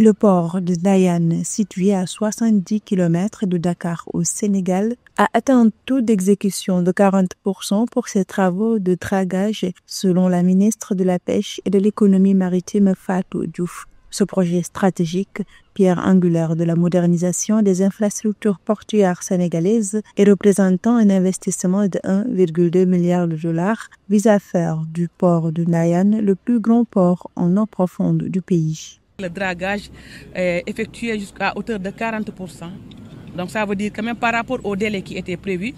Le port de Ndayane, situé à 70 km de Dakar au Sénégal, a atteint un taux d'exécution de 40% pour ses travaux de dragage, selon la ministre de la Pêche et de l'Économie maritime Fatou Diouf. Ce projet stratégique, pierre angulaire de la modernisation des infrastructures portuaires sénégalaises et représentant un investissement de 1,2 milliard de dollars, vise à faire du port de Ndayane le plus grand port en eau profonde du pays. Le dragage est effectué jusqu'à hauteur de 40%. Donc ça veut dire que même par rapport au délai qui était prévu,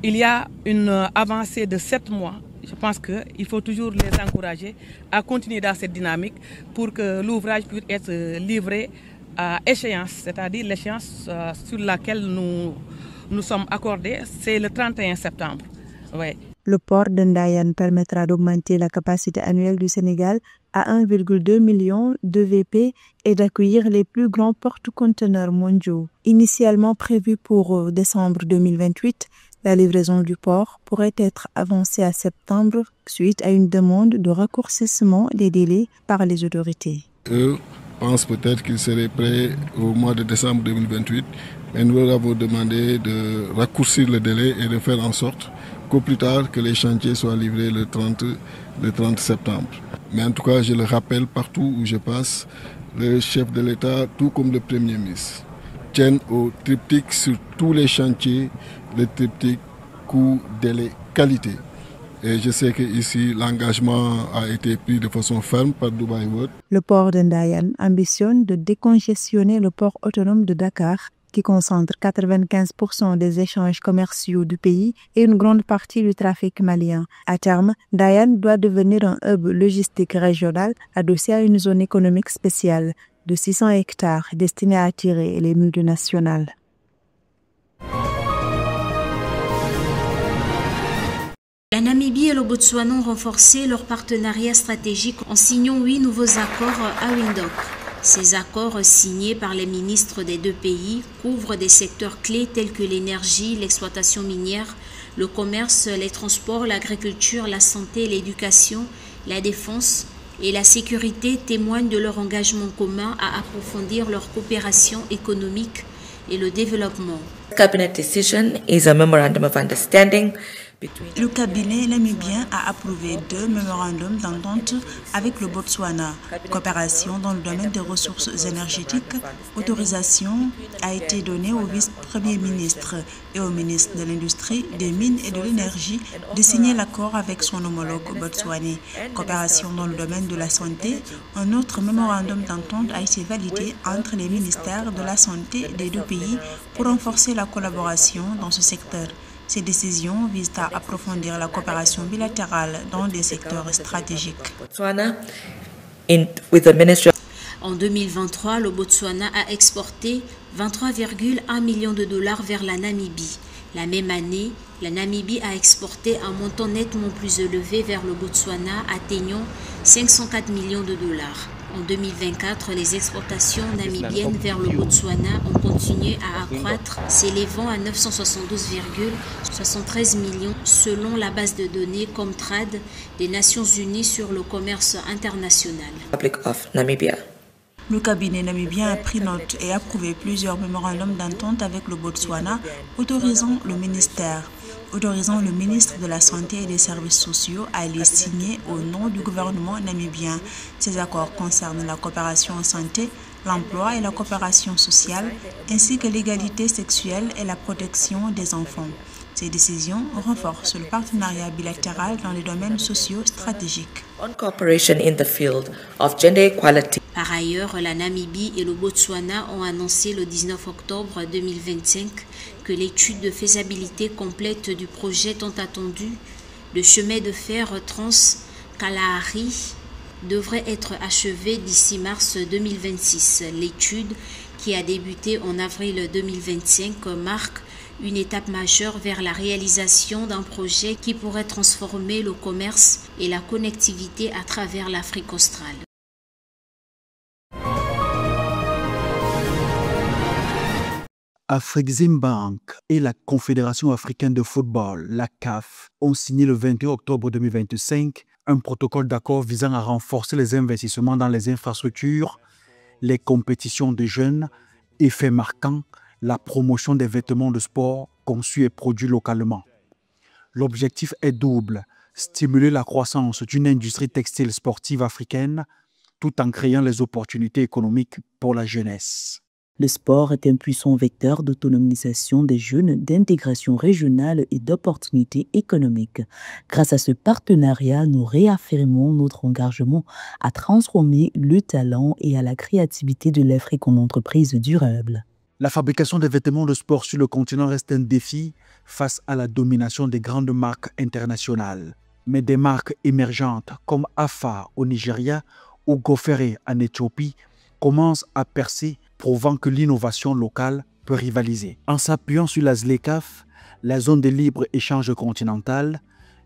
il y a une avancée de 7 mois. Je pense qu'il faut toujours les encourager à continuer dans cette dynamique pour que l'ouvrage puisse être livré à échéance, c'est-à-dire l'échéance sur laquelle nous sommes accordés, c'est le 31 septembre. Ouais. Le port de Ndayane permettra d'augmenter la capacité annuelle du Sénégal à 1,2 million de VP et d'accueillir les plus grands porte-conteneurs mondiaux. Initialement prévu pour décembre 2028, la livraison du port pourrait être avancée à septembre suite à une demande de raccourcissement des délais par les autorités. Eux pensent peut-être qu'ils seraient prêts au mois de décembre 2028, mais nous leur avons demandé de raccourcir le délai et de faire en sorte qu'au plus tard que les chantiers soient livrés le 30 septembre. Mais en tout cas, je le rappelle partout où je passe, le chef de l'État, tout comme le Premier ministre, tiennent au triptyque sur tous les chantiers, le triptyque coût, délai, qualité. Et je sais qu'ici, l'engagement a été pris de façon ferme par Dubai World. Le port de Ndayane ambitionne de décongestionner le port autonome de Dakar, qui concentre 95% des échanges commerciaux du pays et une grande partie du trafic malien. À terme, Ndayane doit devenir un hub logistique régional adossé à une zone économique spéciale de 600 hectares destinée à attirer les multinationales. La Namibie et le Botswana ont renforcé leur partenariat stratégique en signant 8 nouveaux accords à Windhoek. Ces accords signés par les ministres des deux pays couvrent des secteurs clés tels que l'énergie, l'exploitation minière, le commerce, les transports, l'agriculture, la santé, l'éducation, la défense et la sécurité témoignent de leur engagement commun à approfondir leur coopération économique et le développement. Cabinet decision is a memorandum of understanding. Le cabinet namibien a approuvé 2 mémorandums d'entente avec le Botswana. Coopération dans le domaine des ressources énergétiques. Autorisation a été donnée au vice-premier ministre et au ministre de l'Industrie, des Mines et de l'Énergie de signer l'accord avec son homologue botswanais. Coopération dans le domaine de la santé. Un autre mémorandum d'entente a été validé entre les ministères de la Santé des deux pays pour renforcer la collaboration dans ce secteur. Ces décisions visent à approfondir la coopération bilatérale dans des secteurs stratégiques. En 2023, le Botswana a exporté 23,1 millions de dollars vers la Namibie. La même année, la Namibie a exporté un montant nettement plus élevé vers le Botswana, atteignant 504 millions de dollars. En 2024, les exportations namibiennes vers le Botswana ont continué à accroître, s'élevant à 972,73 millions selon la base de données Comtrade des Nations Unies sur le commerce international. Le cabinet namibien a pris note et approuvé plusieurs mémorandums d'entente avec le Botswana, autorisant le ministre de la Santé et des Services sociaux à les signer au nom du gouvernement namibien. Ces accords concernent la coopération en santé, l'emploi et la coopération sociale, ainsi que l'égalité sexuelle et la protection des enfants. Ces décisions renforcent le partenariat bilatéral dans les domaines sociaux stratégiques. Par ailleurs, la Namibie et le Botswana ont annoncé le 19 octobre 2025 que l'étude de faisabilité complète du projet tant attendu de chemin de fer Trans-Kalahari devrait être achevée d'ici mars 2026. L'étude, qui a débuté en avril 2025, marque une étape majeure vers la réalisation d'un projet qui pourrait transformer le commerce et la connectivité à travers l'Afrique australe. Afreximbank et la Confédération africaine de football, la CAF, ont signé le 21 octobre 2025 un protocole d'accord visant à renforcer les investissements dans les infrastructures, les compétitions de jeunes et fait marquant, la promotion des vêtements de sport conçus et produits localement. L'objectif est double, stimuler la croissance d'une industrie textile sportive africaine tout en créant les opportunités économiques pour la jeunesse. Le sport est un puissant vecteur d'autonomisation des jeunes, d'intégration régionale et d'opportunités économiques. Grâce à ce partenariat, nous réaffirmons notre engagement à transformer le talent et à la créativité de l'Afrique en entreprise durable. La fabrication des vêtements de sport sur le continent reste un défi face à la domination des grandes marques internationales. Mais des marques émergentes comme AFA au Nigeria ou Gofere en Éthiopie commencent à percer, prouvant que l'innovation locale peut rivaliser. En s'appuyant sur la ZLECAf, la zone de libre-échange continentale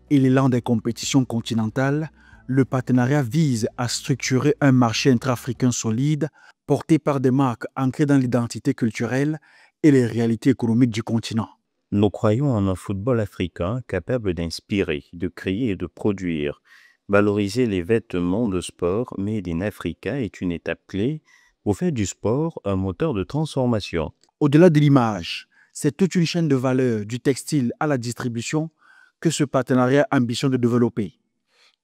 et l'élan des compétitions continentales, le partenariat vise à structurer un marché intra-africain solide porté par des marques ancrées dans l'identité culturelle et les réalités économiques du continent. Nous croyons en un football africain capable d'inspirer, de créer et de produire. Valoriser les vêtements de sport made in Africa est une étape clé pour faire du sport un moteur de transformation. Au-delà de l'image, c'est toute une chaîne de valeur du textile à la distribution que ce partenariat ambitionne de développer.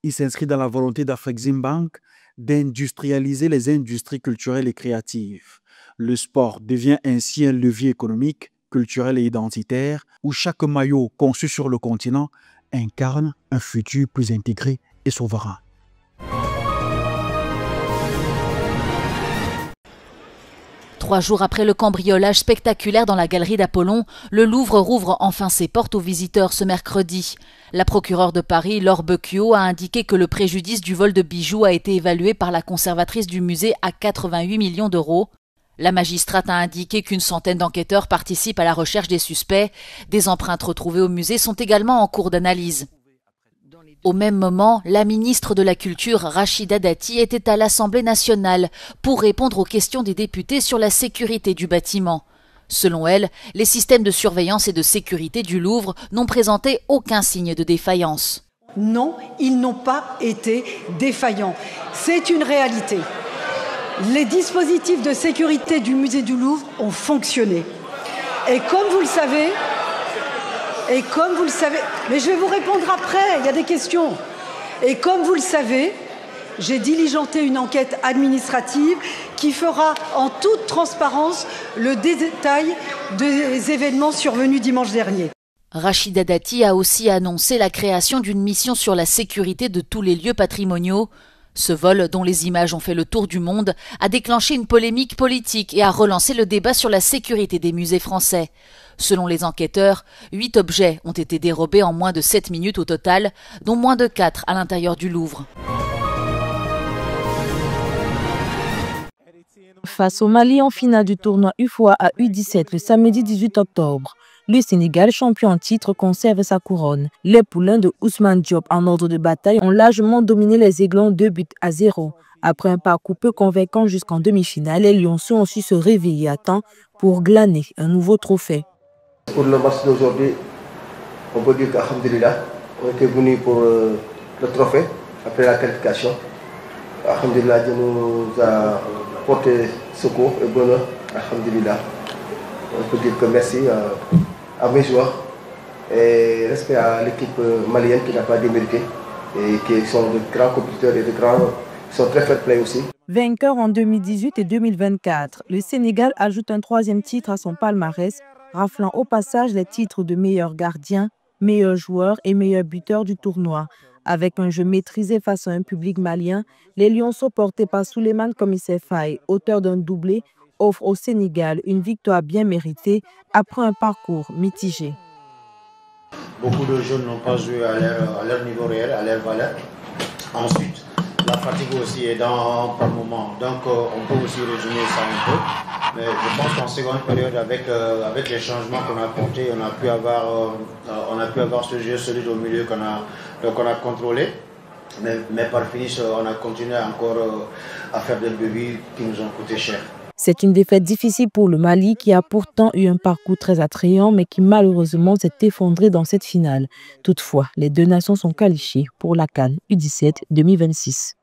Il s'inscrit dans la volonté d'Afreximbank d'industrialiser les industries culturelles et créatives. Le sport devient ainsi un levier économique, culturel et identitaire où chaque maillot conçu sur le continent incarne un futur plus intégré et souverain. Trois jours après le cambriolage spectaculaire dans la galerie d'Apollon, le Louvre rouvre enfin ses portes aux visiteurs ce mercredi. La procureure de Paris, Laure Becchio, a indiqué que le préjudice du vol de bijoux a été évalué par la conservatrice du musée à 88 millions d'euros. La magistrate a indiqué qu'une centaine d'enquêteurs participent à la recherche des suspects. Des empreintes retrouvées au musée sont également en cours d'analyse. Au même moment, la ministre de la Culture, Rachida Dati, était à l'Assemblée nationale pour répondre aux questions des députés sur la sécurité du bâtiment. Selon elle, les systèmes de surveillance et de sécurité du Louvre n'ont présenté aucun signe de défaillance. Non, ils n'ont pas été défaillants. C'est une réalité. Les dispositifs de sécurité du musée du Louvre ont fonctionné. Et comme vous le savez, mais je vais vous répondre après, il y a des questions. Et comme vous le savez, j'ai diligenté une enquête administrative qui fera en toute transparence le détail des événements survenus dimanche dernier. Rachida Dati a aussi annoncé la création d'une mission sur la sécurité de tous les lieux patrimoniaux. Ce vol, dont les images ont fait le tour du monde, a déclenché une polémique politique et a relancé le débat sur la sécurité des musées français. Selon les enquêteurs, 8 objets ont été dérobés en moins de 7 minutes au total, dont moins de 4 à l'intérieur du Louvre. Face au Mali en finale du tournoi UFOA à U17 le samedi 18 octobre, le Sénégal, champion en titre, conserve sa couronne. Les poulains de Ousmane Diop en ordre de bataille ont largement dominé les Aiglons 2-0. Après un parcours peu convaincant jusqu'en demi-finale, les Lionceaux ont su se réveiller à temps pour glaner un nouveau trophée. Pour le match d'aujourd'hui, on peut dire qu'Alhamdulillah, on était venus pour le trophée après la qualification. Alhamdulillah, Dieu nous a porté secours et bonheur. Alhamdulillah. On peut dire que merci à mes joueurs et respect à l'équipe malienne qui n'a pas démérité et qui sont de grands compétiteurs et de grands, qui sont très fair play aussi. Vainqueur en 2018 et 2024, le Sénégal ajoute un troisième titre à son palmarès, raflant au passage les titres de meilleur gardien, meilleur joueur et meilleur buteur du tournoi. Avec un jeu maîtrisé face à un public malien, les Lionceaux portés par Souleymane Comissé Faye, auteur d'un doublé, offrent au Sénégal une victoire bien méritée après un parcours mitigé. Beaucoup de jeunes n'ont pas joué à leur niveau réel, à leur valeur. Ensuite, la fatigue aussi est par moment. Donc on peut aussi résumer ça un peu. Mais je pense qu'en seconde période, avec les changements qu'on a apportés, on a pu avoir ce jeu solide au milieu qu'on a contrôlé. Mais par finish, on a continué encore à faire des bébés qui nous ont coûté cher. C'est une défaite difficile pour le Mali qui a pourtant eu un parcours très attrayant mais qui malheureusement s'est effondré dans cette finale. Toutefois, les deux nations sont qualifiées pour la CAN U17 2026.